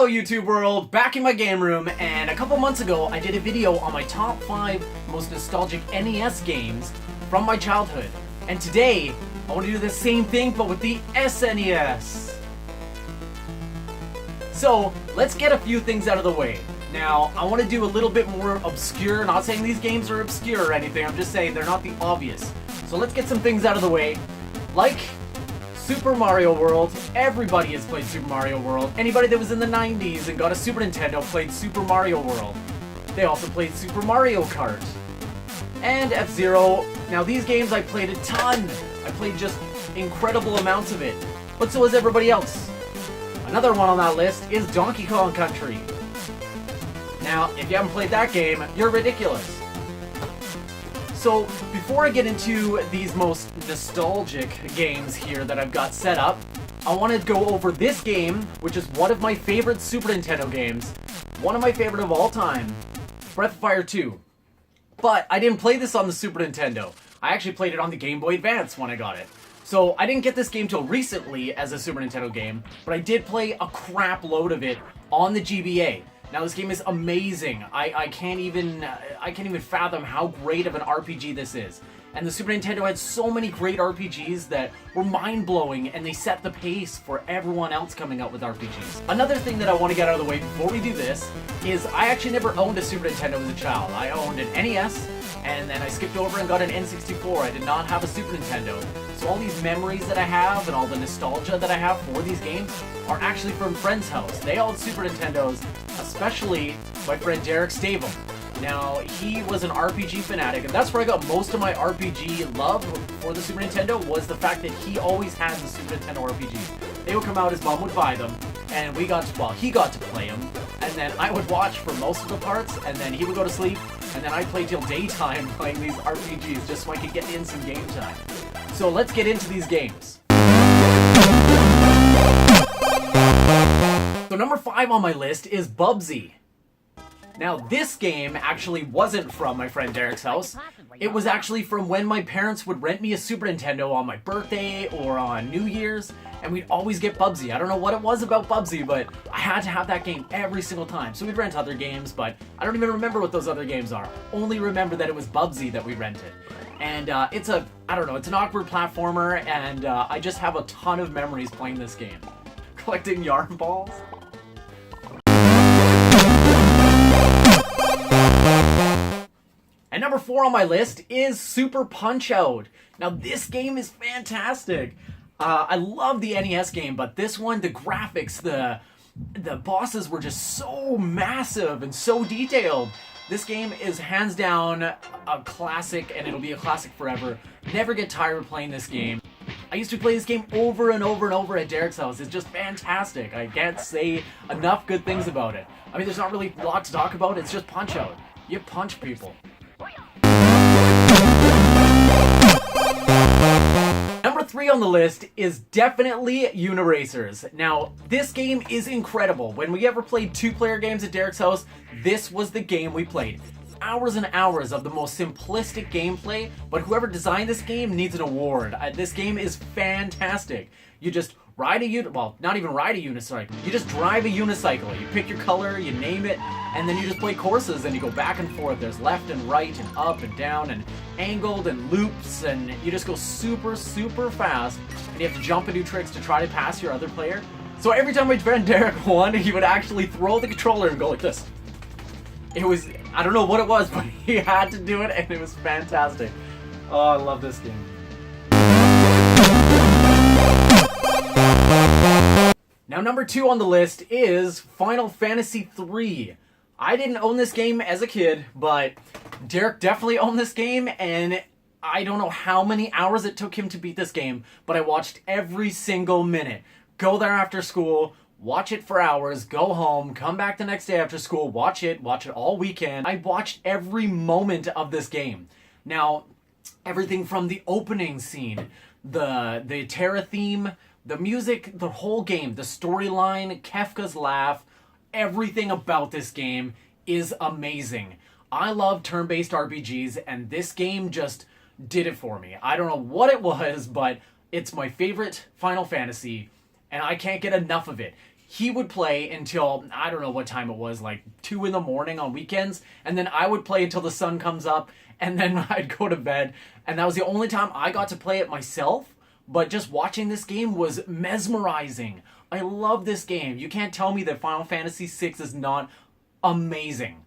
Hello YouTube world, back in my game room, and a couple months ago I did a video on my top 5 most nostalgic NES games from my childhood. And today, I want to do the same thing but with the SNES. So, let's get a few things out of the way. Now, I want to do a little bit more obscure, not saying these games are obscure or anything, I'm just saying they're not the obvious. So let's get some things out of the way, like Super Mario World. Everybody has played Super Mario World. Anybody that was in the 90s and got a Super Nintendo played Super Mario World. They also played Super Mario Kart. And F-Zero. Now these games I played a ton. I played just incredible amounts of it. But so has everybody else. Another one on that list is Donkey Kong Country. Now, if you haven't played that game, you're ridiculous. So, before I get into these most nostalgic games here that I've got set up, I want to go over this game, which is one of my favorite Super Nintendo games, one of my favorite of all time, Breath of Fire 2. But I didn't play this on the Super Nintendo. I actually played it on the Game Boy Advance when I got it. So, I didn't get this game till recently as a Super Nintendo game, but I did play a crap load of it on the GBA. Now this game is amazing. I can't even fathom how great of an RPG this is. And the Super Nintendo had so many great RPGs that were mind-blowing, and they set the pace for everyone else coming out with RPGs. Another thing that I want to get out of the way before we do this is I actually never owned a Super Nintendo as a child. I owned an NES, and then I skipped over and got an N64. I did not have a Super Nintendo. So all these memories that I have and all the nostalgia that I have for these games are actually from friends' house. They all had Super Nintendos, especially my friend Derek Stavum. Now, he was an RPG fanatic, and that's where I got most of my RPG love for the Super Nintendo, was the fact that he always had the Super Nintendo RPGs. They would come out, his mom would buy them, and he got to play them, and then I would watch for most of the parts, and then he would go to sleep, and then I'd play till daytime playing these RPGs just so I could get in some game time. So let's get into these games. So number 5 on my list is Bubsy. Now this game actually wasn't from my friend Derek's house. It was actually from when my parents would rent me a Super Nintendo on my birthday or on New Year's, and we'd always get Bubsy. I don't know what it was about Bubsy, but I had to have that game every single time. So we'd rent other games, but I don't even remember what those other games are. Only remember that it was Bubsy that we rented. And it's an awkward platformer, and I just have a ton of memories playing this game. Collecting yarn balls? And number 4 on my list is Super Punch-Out! Now this game is fantastic. I love the NES game, but this one, the graphics, the bosses were just so massive and so detailed. This game is hands down a classic, and it'll be a classic forever. Never get tired of playing this game. I used to play this game over and over and over at Derek's house. It's just fantastic. I can't say enough good things about it. I mean, there's not really a lot to talk about. It's just Punch-Out! You punch people. Number 3 on the list is definitely Uniracers. Now, this game is incredible. When we ever played 2-player games at Derek's house, this was the game we played. Hours and hours of the most simplistic gameplay, but whoever designed this game needs an award. This game is fantastic. You just ride not even ride a unicycle. You just drive a unicycle. You pick your color, you name it, and then you just play courses and you go back and forth. There's left and right and up and down and angled and loops, and you just go super, super fast, and you have to jump and do tricks to try to pass your other player. So every time my friend Derek won, he would actually throw the controller and go like this. It was, I don't know what it was, but he had to do it, and it was fantastic. Oh, I love this game. Now, number 2 on the list is Final Fantasy III. I didn't own this game as a kid, but Derek definitely owned this game, and I don't know how many hours it took him to beat this game, but I watched every single minute. Go there after school, watch it for hours, go home, come back the next day after school, watch it all weekend. I watched every moment of this game. Now, everything from the opening scene, the Terra theme, the music, the whole game, the storyline, Kefka's laugh, everything about this game is amazing. I love turn-based RPGs, and this game just did it for me. I don't know what it was, but it's my favorite Final Fantasy, and I can't get enough of it. he would play until, I don't know what time it was, like 2 in the morning on weekends, and then I would play until the sun comes up, and then I'd go to bed, and that was the only time I got to play it myself. But just watching this game was mesmerizing. I love this game. You can't tell me that Final Fantasy VI is not amazing.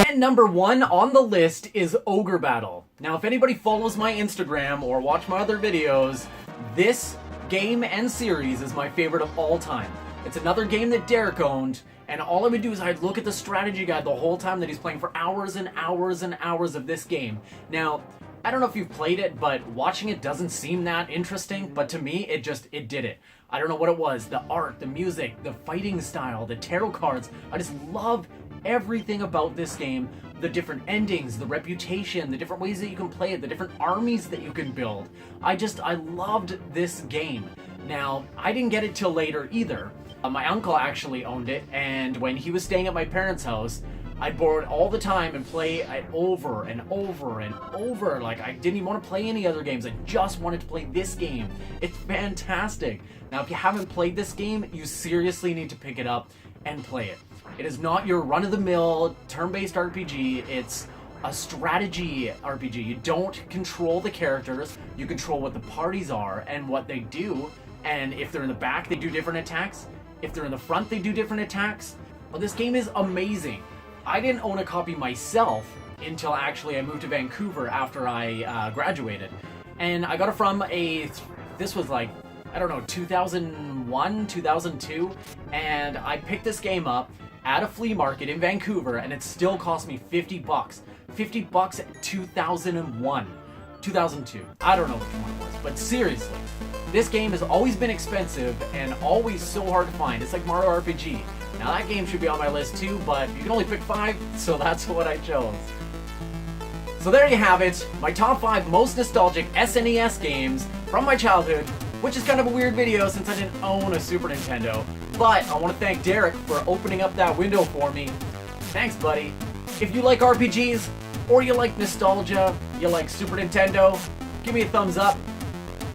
And number 1 on the list is Ogre Battle. Now, if anybody follows my Instagram or watch my other videos, this game and series is my favorite of all time. It's another game that Derek owned, and all I would do is I'd look at the strategy guide the whole time that he's playing for hours and hours and hours of this game. Now, I don't know if you've played it, but watching it doesn't seem that interesting, but to me, it did it. I don't know what it was. The art, the music, the fighting style, the tarot cards. I just love everything about this game. The different endings, the reputation, the different ways that you can play it, the different armies that you can build. I loved this game. Now, I didn't get it till later either. My uncle actually owned it, and when he was staying at my parents' house, I'd borrow it all the time and play it over and over and over. Like, I didn't even want to play any other games. I just wanted to play this game. It's fantastic. Now, if you haven't played this game, you seriously need to pick it up and play it. It is not your run-of-the-mill turn-based RPG. It's a strategy RPG. You don't control the characters. You control what the parties are and what they do. And if they're in the back, they do different attacks. If they're in the front, they do different attacks. Well, this game is amazing. I didn't own a copy myself until actually I moved to Vancouver after I graduated. And I got it from this was like, I don't know, 2001, 2002. And I picked this game up at a flea market in Vancouver, and it still cost me 50 bucks. 50 bucks at 2001. 2002. I don't know which one it was, but seriously. This game has always been expensive and always so hard to find. It's like Mario RPG. Now that game should be on my list too, but you can only pick 5, so that's what I chose. So there you have it, my top 5 most nostalgic SNES games from my childhood, which is kind of a weird video since I didn't own a Super Nintendo. But I want to thank Derek for opening up that window for me. Thanks, buddy. If you like RPGs, or you like nostalgia, you like Super Nintendo, give me a thumbs up.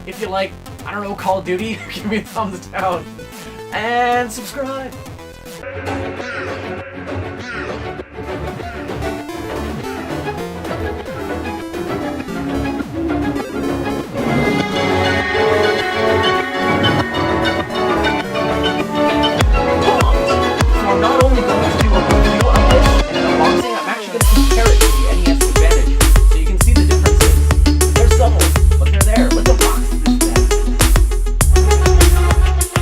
If you like, I don't know, Call of Duty, give me a thumbs down. And subscribe.